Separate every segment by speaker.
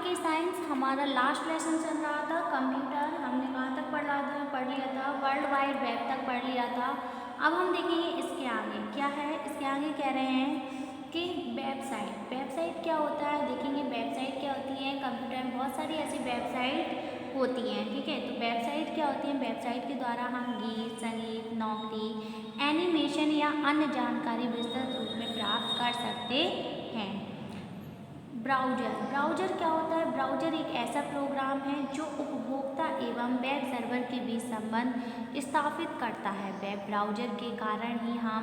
Speaker 1: के साइंस हमारा last lesson चल रहा था कंप्यूटर, हमने कहाँ तक पढ़ लिया था, वर्ल्ड वाइड वेब तक पढ़ लिया था। अब हम देखेंगे इसके आगे क्या है। इसके आगे कह रहे हैं कि वेबसाइट क्या होता है। देखेंगे वेबसाइट क्या होती है। कंप्यूटर में बहुत सारी ऐसी वेबसाइट होती हैं, ठीक है। तो वेबसाइट क्या होती है, वेबसाइट के द्वारा हम गीत, संगीत, नौकरी, एनिमेशन या अन्य जानकारी विस्तृत रूप में प्राप्त कर सकते हैं। ब्राउज़र क्या होता है। ब्राउज़र एक ऐसा प्रोग्राम है जो उपभोक्ता एवं वेब सर्वर के बीच संबंध स्थापित करता है। वेब ब्राउज़र के कारण ही हम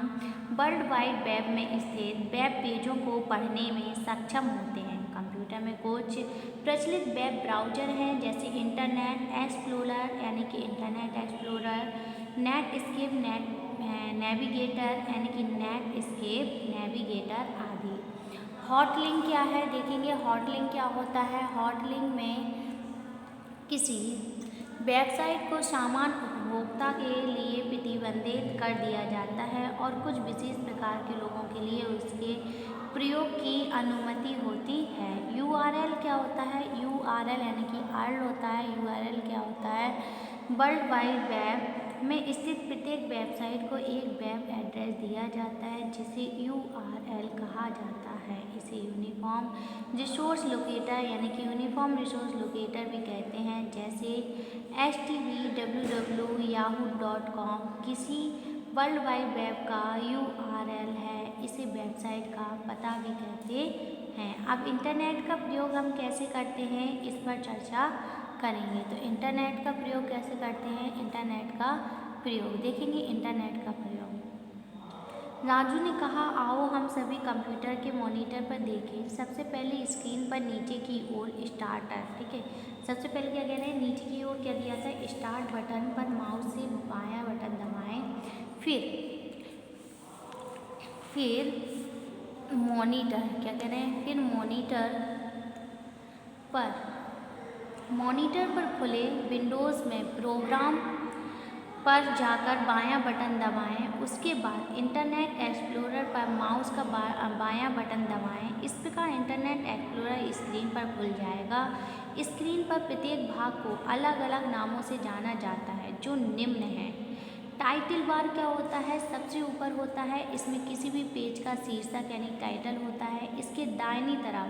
Speaker 1: वर्ल्ड वाइड वेब में स्थित वेब पेजों को पढ़ने में सक्षम होते हैं। कंप्यूटर में कुछ प्रचलित वेब ब्राउज़र हैं जैसे इंटरनेट एक्सप्लोरर यानी कि इंटरनेट एक्सप्लोरर, नेटस्केप नेविगेटर यानी कि नेटस्केप नेविगेटर आदि। हॉटलिंक क्या है, देखेंगे हॉटलिंक क्या होता है। हॉटलिंक में किसी वेबसाइट को सामान्य उपभोक्ता के लिए प्रतिबंधित कर दिया जाता है और कुछ विशेष प्रकार के लोगों के लिए उसके प्रयोग की अनुमति होती है। यूआरएल क्या होता है। यूआरएल यानी कि अर्ल होता है। यूआरएल क्या होता है, वर्ल्ड वाइड वेब में स्थित प्रत्येक वेबसाइट को एक वेब एड्रेस दिया जाता है जिसे यूआरएल कहा जाता है। इसे यूनिफॉर्म रिसोर्स लोकेटर यानी कि यूनिफॉर्म रिसोर्स लोकेटर भी कहते हैं। जैसे http yahoo.com किसी वर्ल्ड वाइड वेब का यूआरएल है। इसे वेबसाइट का पता भी कहते हैं। अब इंटरनेट का प्रयोग हम कैसे करते हैं इस पर चर्चा करेंगे। तो इंटरनेट का प्रयोग कैसे करते हैं। इंटरनेट का प्रयोग देखेंगे। इंटरनेट का प्रयोग, राजू ने कहा आओ हम सभी कंप्यूटर के मॉनिटर पर देखें। सबसे पहले स्क्रीन पर नीचे की ओर स्टार्टर, ठीक है। सबसे पहले क्या कह रहे हैं, नीचे की ओर क्या दिया था, स्टार्ट बटन पर माउस से बायां बटन दबाएं। फिर मॉनिटर क्या कह रहे हैं, फिर मॉनिटर पर खुले विंडोज़ में प्रोग्राम पर जाकर बायां बटन दबाएं। उसके बाद इंटरनेट एक्सप्लोरर पर माउस का बायां बटन दबाएं। इस प्रकार इंटरनेट एक्सप्लोरर स्क्रीन पर खुल जाएगा। स्क्रीन पर प्रत्येक भाग को अलग अलग नामों से जाना जाता है जो निम्न है। टाइटल बार क्या होता है, सबसे ऊपर होता है। इसमें किसी भी पेज का शीर्षक यानी टाइटल होता है। इसके दाहिनी तरफ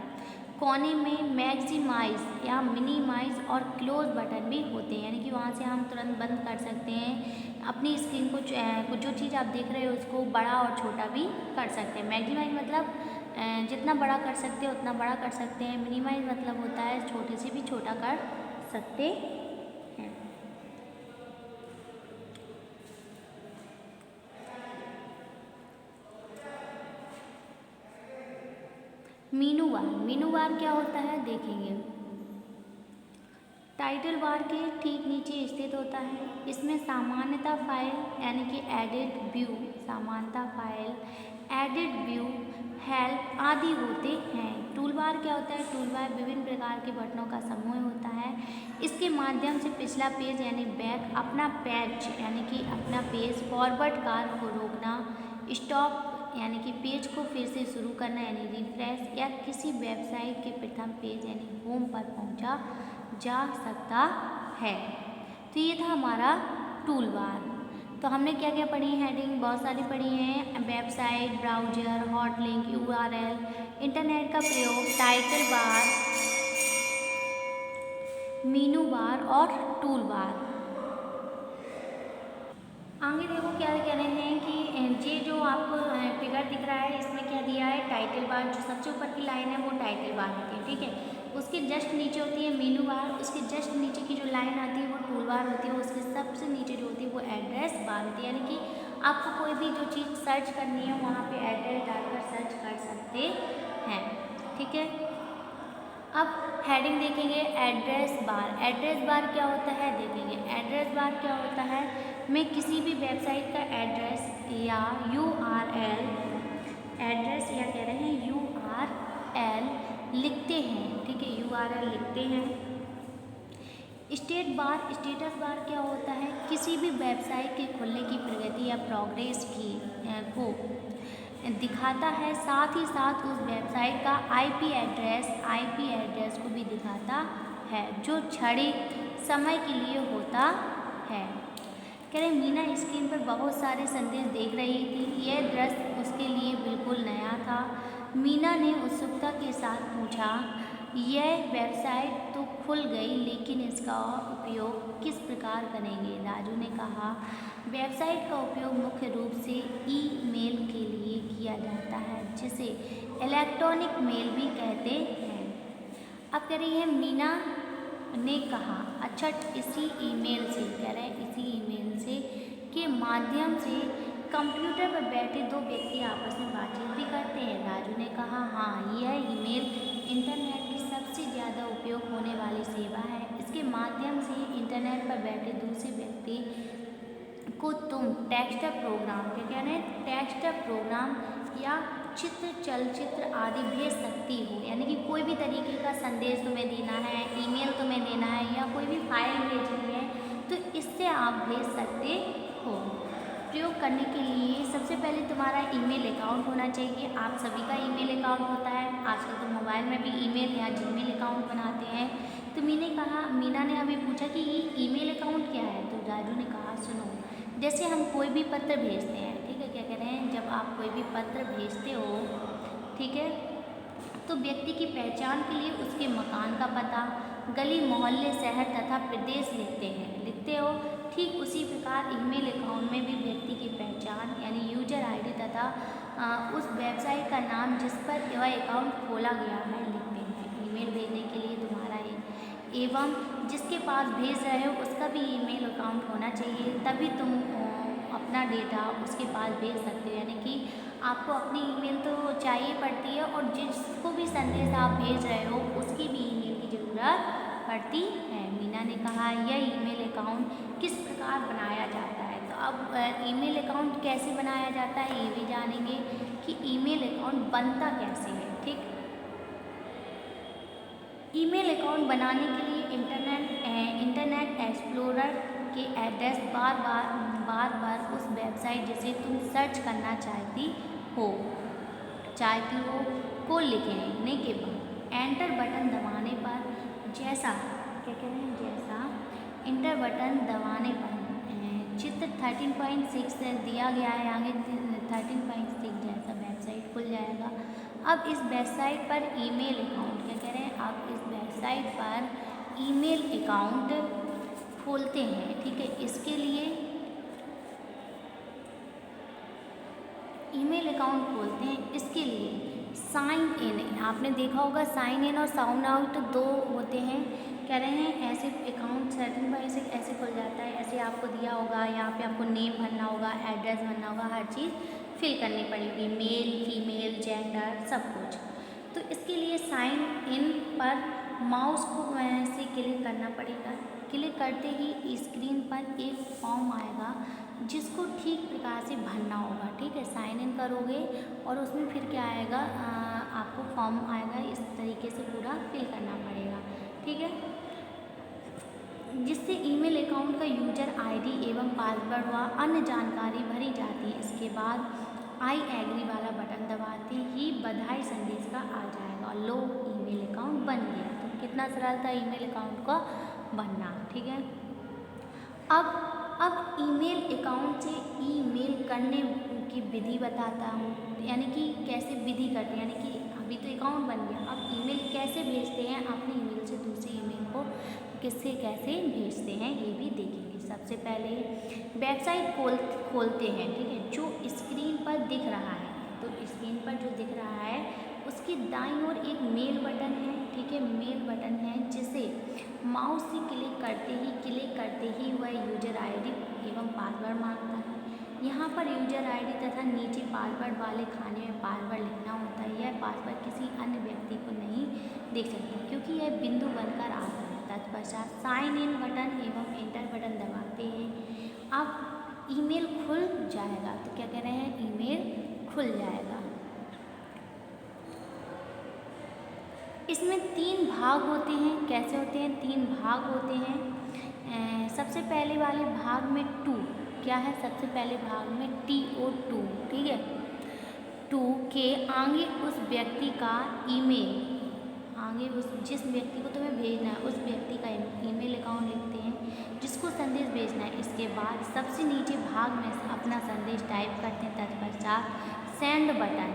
Speaker 1: कोने में मैक्सिमाइज या मिनिमाइज और क्लोज बटन भी होते हैं, यानी कि वहाँ से हम तुरंत बंद कर सकते हैं अपनी स्क्रीन को। जो चीज़ आप देख रहे हो उसको बड़ा और छोटा भी कर सकते हैं। मैक्सिमाइज मतलब जितना बड़ा कर सकते हैं उतना बड़ा कर सकते हैं। मिनिमाइज मतलब होता है छोटे से भी छोटा कर सकते हैं। मीनू बार क्या होता है देखेंगे। टाइटल बार के ठीक नीचे स्थित होता है। इसमें सामान्यता फाइल यानी कि एडिट व्यू, सामान्यता फाइल, एडिट व्यू, हेल्प आदि होते हैं। टूल बार क्या होता है, टूल बार विभिन्न प्रकार के बटनों का समूह होता है। इसके माध्यम से पिछला पेज यानी बैक, अपना पेज यानी कि अपना पेज, फॉरवर्ड कार्य को रोकना, स्टॉप यानी कि पेज को फिर से शुरू करना यानी रिफ्रेश, या किसी वेबसाइट के प्रथम पेज यानी होम पर पहुंचा जा सकता है। तो ये था हमारा टूल बार। तो हमने क्या क्या पढ़ी, हेडिंग बहुत सारी पढ़ी हैं। वेबसाइट, ब्राउज़र, हॉटलिंक, यूआरएल, इंटरनेट का प्रयोग, टाइटल बार, मीनू बार और टूल बार। आगे देखो क्या कह रहे हैं कि ये जो आपको फिगर दिख रहा है इसमें क्या दिया है, टाइटल बार। जो सबसे ऊपर की लाइन है वो टाइटल बार होती है, ठीक है। उसके जस्ट नीचे होती है मीनू बार। उसके जस्ट नीचे की जो लाइन आती है वो टूल बार होती है। उसके सबसे नीचे जो होती है वो एड्रेस बार होती है, यानी कि आपको कोई भी जो चीज़ सर्च करनी है वहाँ पे एड्रेस डालकर सर्च कर सकते हैं, ठीक है। अब हेडिंग देखेंगे, एड्रेस बार। एड्रेस बार क्या होता है देखेंगे। एड्रेस बार क्या होता है, मैं किसी भी वेबसाइट का एड्रेस या यूआरएल, एड्रेस या कह रहे हैं यूआरएल लिखते हैं, ठीक है, यूआरएल लिखते हैं। स्टेटस बार क्या होता है, किसी भी वेबसाइट के खुलने की प्रगति या प्रोग्रेस को दिखाता है, साथ ही साथ उस वेबसाइट का आईपी एड्रेस को भी दिखाता है, जो क्षणिक समय के लिए होता है। कह रहे मीना स्क्रीन पर बहुत सारे संदेश देख रही थी। यह दृश्य उसके लिए बिल्कुल नया था। मीना ने उत्सुकता के साथ पूछा, यह वेबसाइट तो खुल गई, लेकिन इसका उपयोग किस प्रकार करेंगे? राजू ने कहा, वेबसाइट का उपयोग मुख्य रूप से ईमेल के लिए किया जाता है, जिसे इलेक्ट्रॉनिक मेल भी कहते हैं। अब कह रही है मीना ने कहा, अच्छा इसी ईमेल से, कह रहे हैं इसी ईमेल से के माध्यम से कंप्यूटर पर बैठे दो व्यक्ति आपस में बातचीत भी करते हैं। राजू ने कहा, हाँ, यह ईमेल इंटरनेट की सबसे ज़्यादा उपयोग होने वाली सेवा है। इसके माध्यम से इंटरनेट पर बैठे दूसरे व्यक्ति को तुम टेक्स्ट प्रोग्राम, क्या कह रहे हैं, टेक्स्ट प्रोग्राम या चित्र, चलचित्र आदि भेज सकती हो। यानी कि कोई भी तरीके का संदेश तुम्हें देना है, ईमेल तुम्हें देना है, या कोई भी फाइल भेजनी है, तो इससे आप भेज सकते हो। प्रयोग करने के लिए सबसे पहले तुम्हारा ईमेल अकाउंट होना चाहिए। आप सभी का ईमेल अकाउंट होता है, आजकल तो मोबाइल में भी ईमेल या जीमेल अकाउंट बनाते हैं। तो मीना ने अभी पूछा कि ये ईमेल अकाउंट क्या है? तो राजू ने कहा, सुनो, जैसे हम कोई भी पत्र भेजते हैं, ठीक है, क्या कह रहे हैं, जब आप कोई भी पत्र भेजते हो, ठीक है, तो व्यक्ति की पहचान के लिए उसके मकान का पता, गली, मोहल्ले, शहर तथा प्रदेश लिखते हो। ठीक उसी प्रकार ईमेल अकाउंट में भी व्यक्ति की पहचान यानी यूजर आईडी तथा उस वेबसाइट का नाम जिस पर वह अकाउंट खोला गया है लिखते हैं। ईमेल भेजने के लिए तुम्हारा एवं जिसके पास भेज रहे हो उसका भी ईमेल अकाउंट होना चाहिए, तभी तुम अपना डेटा उसके पास भेज सकते हो। यानी कि आपको अपनी ईमेल तो चाहिए पड़ती है, और जिसको भी संदेश आप भेज रहे हो उसकी भी ईमेल की ज़रूरत पड़ती है। मीना ने कहा, यह ईमेल अकाउंट किस प्रकार बनाया जाता है? तो अब ईमेल अकाउंट कैसे बनाया जाता है ये भी जानेंगे कि ईमेल अकाउंट बनता कैसे है। ठीक, ईमेल अकाउंट बनाने के लिए इंटरनेट एक्सप्लोरर के एड्रेस बार उस वेबसाइट जिसे तुम सर्च करना चाहती हो को लिखने के बाद एंटर बटन दबाने पर जैसा इंटर बटन दबाने पर चित्र 13.6 दिया गया है, आगे 13.6 जैसा वेबसाइट खुल जाएगा। अब इस वेबसाइट पर ईमेल अकाउंट, क्या कह रहे हैं, अब इस वेबसाइट पर ईमेल अकाउंट खोलते हैं। ठीक है, इसके लिए ईमेल अकाउंट खोलते हैं, इसके लिए साइन इन, आपने देखा होगा साइन इन और साउंड आउट दो होते हैं। कह रहे हैं ऐसे अकाउंट सेटिंग पर ऐसे खुल जाता है, ऐसे आपको दिया होगा, यहाँ पे आपको नेम भरना होगा, एड्रेस भरना होगा, हर चीज़ फिल करनी पड़ेगी, मेल, फीमेल, जेंडर, सब कुछ। तो इसके लिए साइन इन पर माउस को से क्लिक करना पड़ेगा। क्लिक करते ही स्क्रीन पर एक फॉर्म आएगा जिसको ठीक प्रकार से भरना होगा। ठीक है, साइन इन करोगे और उसमें फिर क्या आएगा, आपको फॉर्म आएगा, इस तरीके से पूरा फिल करना पड़ेगा। ठीक है, जिससे ईमेल अकाउंट का यूजर आईडी एवं पासवर्ड व अन्य जानकारी भरी जाती है। इसके बाद आई एग्री वाला बटन दबाते ही बधाई संदेश का आ जाएगा, लो ईमेल अकाउंट बन गया। तो कितना सरल था ईमेल अकाउंट का बनना। ठीक है, अब ईमेल अकाउंट से ईमेल करने की विधि बताता हूँ, यानी कि कैसे विधि करते हैं, यानी कि अभी तो अकाउंट बन गया, अब ईमेल कैसे भेजते हैं, अपने ईमेल से दूसरे ईमेल को किससे कैसे भेजते हैं ये भी देखेंगे। सबसे पहले वेबसाइट खोलते हैं। ठीक है, जो स्क्रीन पर दिख रहा है, तो स्क्रीन पर जो दिख रहा है उसकी दाईं ओर एक मेल बटन है। ठीक है, मेल बटन है जिसे माउस से क्लिक करते ही वह यूजर आईडी एवं पासवर्ड मांगता है। यहाँ पर यूजर आईडी तथा नीचे पासवर्ड वाले खाने में पासवर्ड लिखना होता है। यह पासवर्ड किसी अन्य व्यक्ति को नहीं देख सकता क्योंकि यह बिंदु बनकर आता है। तत्पश्चात साइन इन बटन एवं एंटर बटन दबाते हैं, अब ईमेल खुल जाएगा। तो क्या कह रहे हैं, ईमेल खुल जाएगा। इसमें 3 भाग होते हैं। कैसे होते हैं, 3 भाग होते हैं। सबसे पहले वाले भाग में टू क्या है, सबसे पहले भाग में TO2, ठीक है, टू के आगे उस व्यक्ति का ईमेल, आगे उस जिस व्यक्ति को तुम्हें भेजना है उस व्यक्ति का ईमेल अकाउंट लिखते हैं जिसको संदेश भेजना है। इसके बाद सबसे नीचे भाग में अपना संदेश टाइप करते हैं। तत्पश्चात सेंड बटन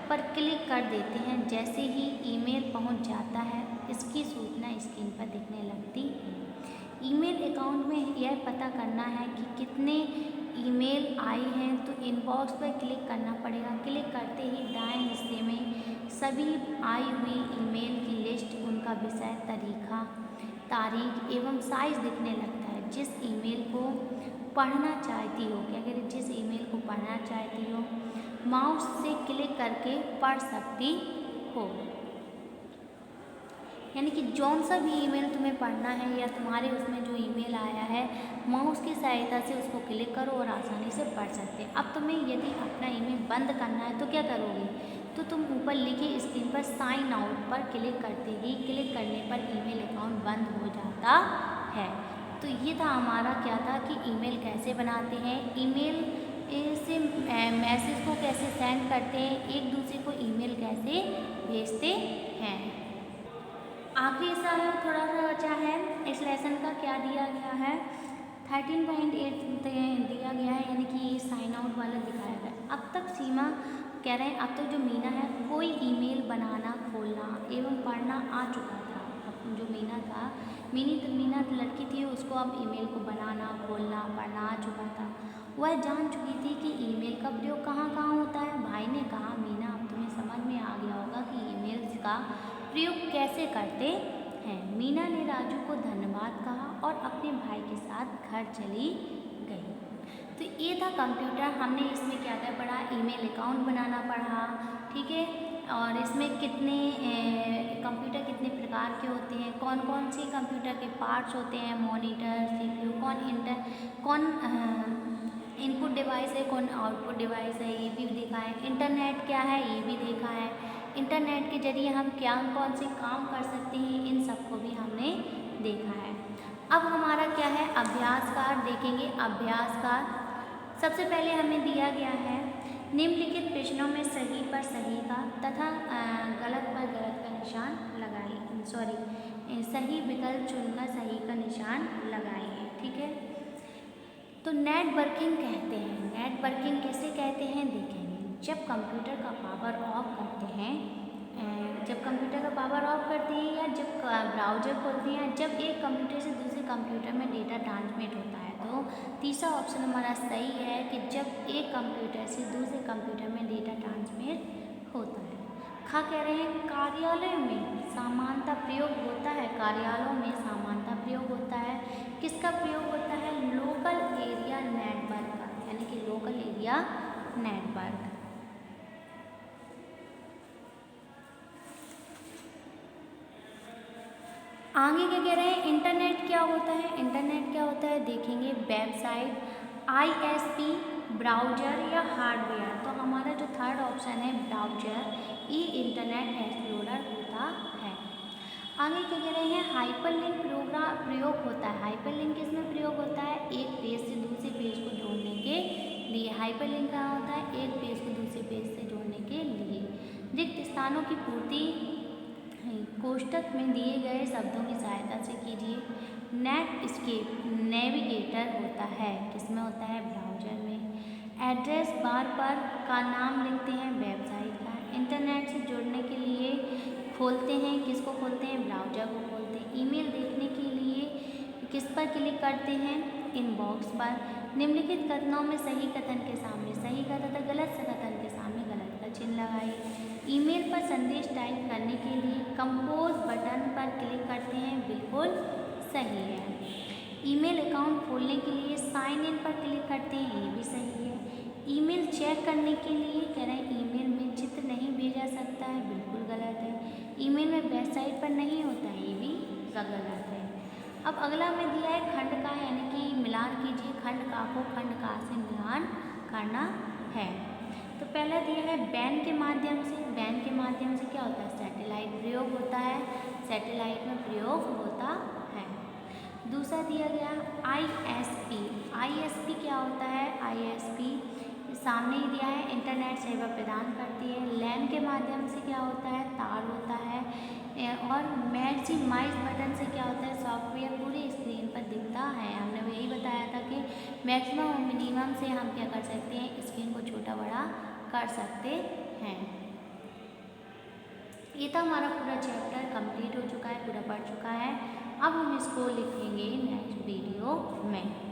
Speaker 1: पर क्लिक कर देते हैं। जैसे ही ईमेल पहुंच जाता है इसकी सूचना स्क्रीन पर दिखने लगती है। ईमेल अकाउंट में यह पता करना है कि कितने ईमेल आए हैं तो इनबॉक्स पर क्लिक करना पड़ेगा। क्लिक करते ही दाएं हिस्से में सभी आई हुई ईमेल की लिस्ट, उनका विषय, तारीख एवं साइज दिखने लगता है। जिस ईमेल को पढ़ना चाहती हो, क्या करें, जिस ईमेल को पढ़ना चाहती हो माउस से क्लिक करके पढ़ सकती हो। यानी कि जौन सा भी ईमेल तुम्हें पढ़ना है या तुम्हारे उसमें जो ईमेल आया है माउस की सहायता से उसको क्लिक करो और आसानी से पढ़ सकते हैं। अब तुम्हें यदि अपना ईमेल बंद करना है तो क्या करोगे, तो तुम ऊपर लिखे स्क्रीन पर साइन आउट पर क्लिक करते ही क्लिक करने पर ईमेल अकाउंट बंद हो जाता है। तो ये था हमारा क्या था कि ईमेल कैसे बनाते हैं, ईमेल से मैसेज को कैसे सेंड करते हैं, एक दूसरे को ईमेल कैसे भेजते हैं। आखिरी सवाल थोड़ा सा बचा है इस लेसन का, क्या दिया गया है 13.8 दिया गया है, यानी कि ये साइन आउट वाला दिखाया गया है। अब तक सीमा कह रहे हैं, अब तक जो मीना है कोई ईमेल बनाना, खोलना एवं पढ़ना आ चुका था। अब जो मीना था, मीना लड़की थी, उसको अब ईमेल को बनाना, खोलना, पढ़ना आ चुका था। वह जान चुकी थी कि ईमेल का प्रयोग कहाँ कहाँ होता है। भाई ने कहा, मीना अब तुम्हें समझ में आ गया होगा कि ईमेल्स का प्रयोग कैसे करते हैं। मीना ने राजू को धन्यवाद कहा और अपने भाई के साथ घर चली गई। तो ये था कंप्यूटर, हमने इसमें क्या क्या पढ़ा, ईमेल अकाउंट बनाना पढ़ा, ठीक है, और इसमें कितने कंप्यूटर कितने प्रकार के होते हैं, कौन कौन से कंप्यूटर के पार्ट्स होते हैं, मॉनिटर, सीपीयू, कौन इनपुट डिवाइस है, कौन आउटपुट डिवाइस है, ये भी देखा है। इंटरनेट क्या है ये भी देखा है। इंटरनेट के जरिए हम क्या कौन से काम कर सकते हैं, इन सबको भी हमने देखा है। अब हमारा क्या है, अभ्यास कार्ड देखेंगे। अभ्यास कार्ड सबसे पहले हमें दिया गया है, निम्नलिखित प्रश्नों में सही पर सही का तथा गलत पर गलत का निशान लगाइए। सही विकल्प चुनकर सही का निशान लगाइए, ठीक है। तो नेटवर्किंग कहते हैं, नेटवर्किंग कैसे कहते हैं देखेंगे। जब कंप्यूटर का पावर ऑफ करते हैं, जब कंप्यूटर का पावर ऑफ करते हैं या जब ब्राउज़र खोलते हैं, जब एक कंप्यूटर से दूसरे कंप्यूटर में डेटा ट्रांसमिट होता है। तो तीसरा ऑप्शन हमारा सही है कि जब एक कंप्यूटर से दूसरे कंप्यूटर में डेटा ट्रांसमिट होता है। खा कह रहे हैं, कार्यालय में समानता प्रयोग होता है, कार्यालयों में समानता प्रयोग होता है। किसका प्रयोग होता है, लोकल एरिया नेटवर्क का, यानी कि लोकल एरिया नेटवर्क। आगे क्या कह रहे हैं, इंटरनेट क्या होता है, इंटरनेट क्या होता है देखेंगे। वेबसाइट, आईएसपी, ब्राउज़र या हार्डवेयर। तो हमारा जो थर्ड ऑप्शन है ब्राउज़र, ये इंटरनेट एक्सप्लोरर होता है। आगे क्या कह रहे हैं, हाइपरलिंक प्रयोग होता है। हाइपरलिंक किसमें प्रयोग होता है, एक पेज से दूसरे पेज को जोड़ने के लिए। हाइपरलिंक क्या होता है, एक पेज को दूसरे पेज से जोड़ने के लिए। रिक्त स्थानों की पूर्ति कोष्ठक में दिए गए शब्दों की सहायता से कीजिए। नेटस्केप नेविगेटर होता है, किसमें होता है, ब्राउज़र में। एड्रेस बार पर का नाम लिखते हैं, वेबसाइट का। इंटरनेट से जुड़ने के लिए खोलते हैं, किसको खोलते हैं, ब्राउज़र को खोलते हैं। ईमेल देखने के लिए किस पर क्लिक करते हैं, इनबॉक्स पर। निम्नलिखित कथनों में सही कथन के सामने सही का तथा गलत कथन के सामने गलत का चिन्ह लगाइए। ईमेल पर संदेश टाइप करने के लिए कंपोज बटन पर क्लिक करते हैं, बिल्कुल सही है। ईमेल अकाउंट खोलने के लिए साइन इन पर क्लिक करते हैं, ये भी सही है। ईमेल चेक करने के लिए कह रहे हैं ईमेल में चित्र नहीं भेजा सकता है, बिल्कुल गलत है। ईमेल में वेबसाइट पर नहीं होता है, ये भी गलत है। अब अगला में दिया है खंड का, यानी कि मिलान कीजिए। खंड का को खंड का से मिलान करना है। तो पहला दिया है बैन के माध्यम से। बैन के माध्यम से क्या होता है, सैटेलाइट प्रयोग होता है, सैटेलाइट में प्रयोग होता है। दूसरा दिया गया आईएसपी। आईएसपी क्या होता है, आईएसपी सामने ही दिया है, इंटरनेट सेवा प्रदान करती है। लैन के माध्यम से क्या होता है, तार होता है। और मैक्सिमाइज बटन से क्या होता है, सॉफ्टवेयर पूरी स्क्रीन पर दिखता है। हमने यही बताया था कि मैक्सिमम और मिनिमम से हम क्या कर सकते हैं, स्क्रीन को छोटा बड़ा कर सकते हैं। ये तो हमारा पूरा चैप्टर कंप्लीट हो चुका है, पूरा पढ़ चुका है। अब हम इसको लिखेंगे नेक्स्ट वीडियो में।